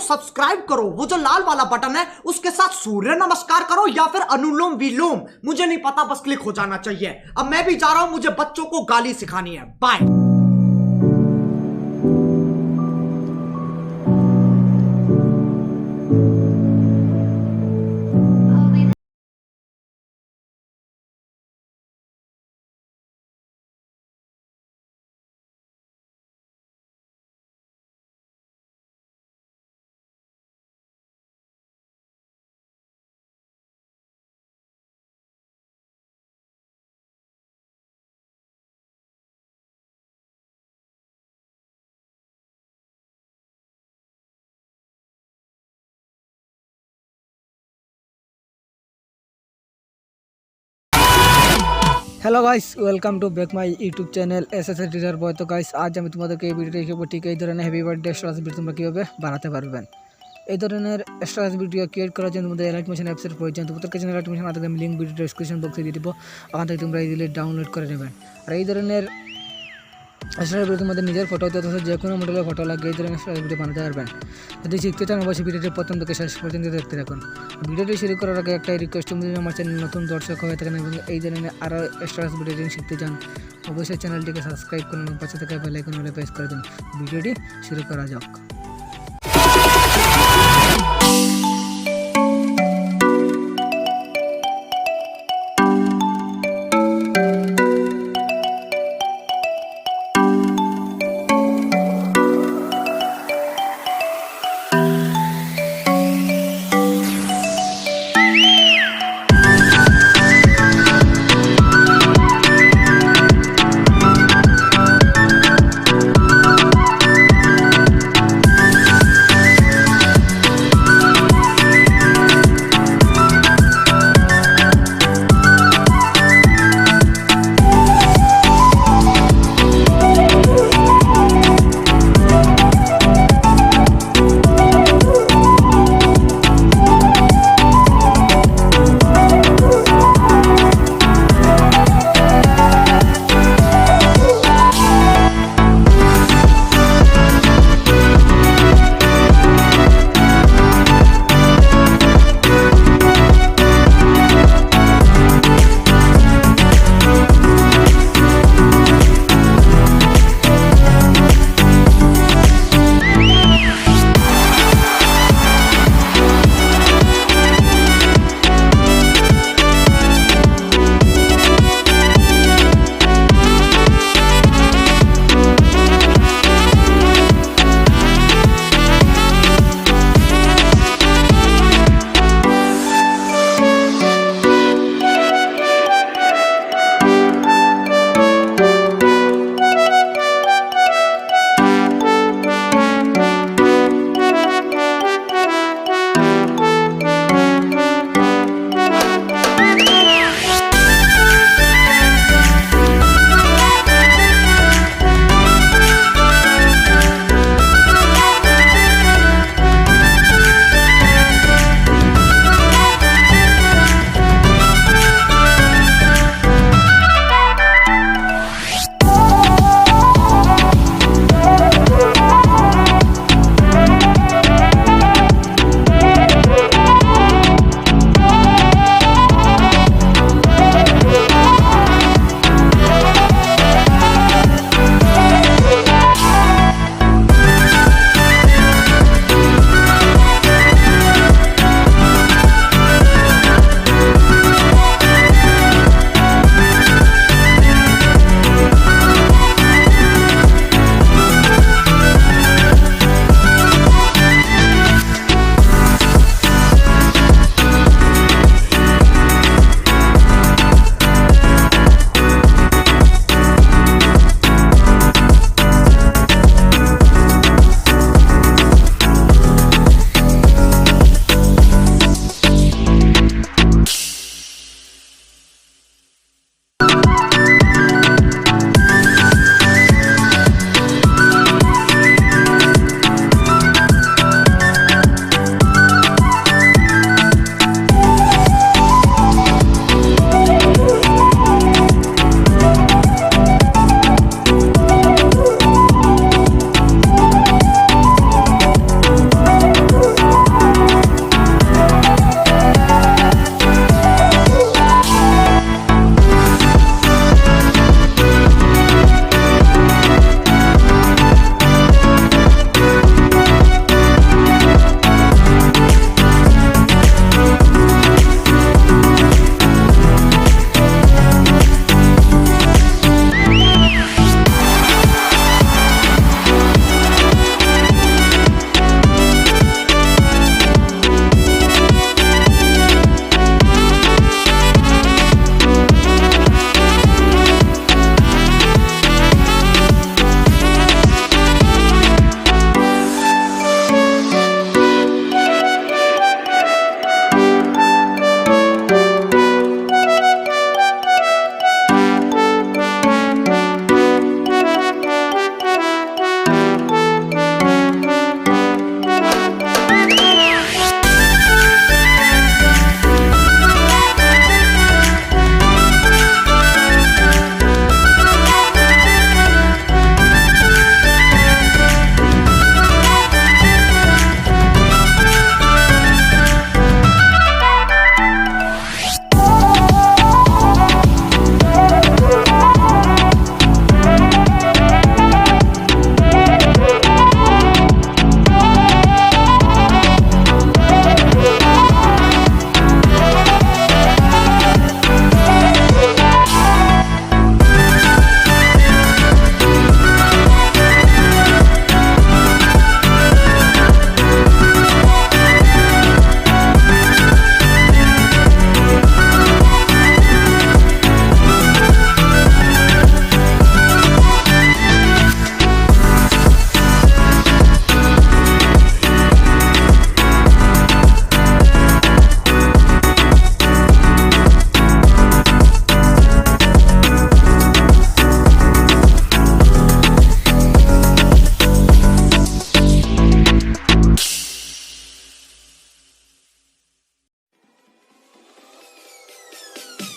Subscribe करो, वो जो लाल वाला बटन है उसके साथ सूर्य नमस्कार करो या फिर अनुलोम विलोम, मुझे नहीं पता, बस क्लिक हो जाना चाहिए। अब मैं भी जा रहा हूं, मुझे बच्चों को गाली सिखानी है। Bye. Hello guys, welcome to back my YouTube channel SSA teacher boy. তো গাইস, আজ আমি তোমাদেরকে এই ভিডিওতে দেখাবো ঠিক এই ধরনের হ্যাপি বার্থডে স্ট্যাটাস ভিডিও তোমরা কীভাবে বানাতে পারবেন। এই ধরনের স্ট্যাটাস ভিডিও ক্রিয়েট করার জন্য তোমাদের এলাইট মোশন অ্যাপসের প্রয়োজন। তোমাদের কাছে এলাইট মোশন আছে, আমি লিঙ্ক ভিডিও ডেসক্রিপশন বক্সে দিয়ে দিব, ওখান থেকে তোমরা ইজিলি ডাউনলোড করে নেবেন। আর এই ধরনের স্ট্যাটাস ভিডিও তোমাদের নিজের ফটো অথবা যে কোনো মডেলের ফটো লাগিয়ে এই ধরনের স্ট্যাটাস ভিডিও বানাতে পারবেন। যদি শিখতে চান অবশ্যই ভিডিওটি প্রথম থেকে শেষ পর্যন্ত দেখতে থাকুন। ভিডিওটি শুরু করার আগে একটাই রিকোয়েস্ট, তুমি যদি আমার চ্যানেল নতুন দর্শক হয়ে থাকেন এবং এই ধরনের আরও স্ট্যাটাস ভিডিও শিখতে চান অবশ্যই চ্যানেলটিকে সাবস্ক্রাইব করুন এবং পাশে থাকা বেল আইকন প্রেস করে দিন। ভিডিওটি শুরু করা যাক।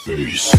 face.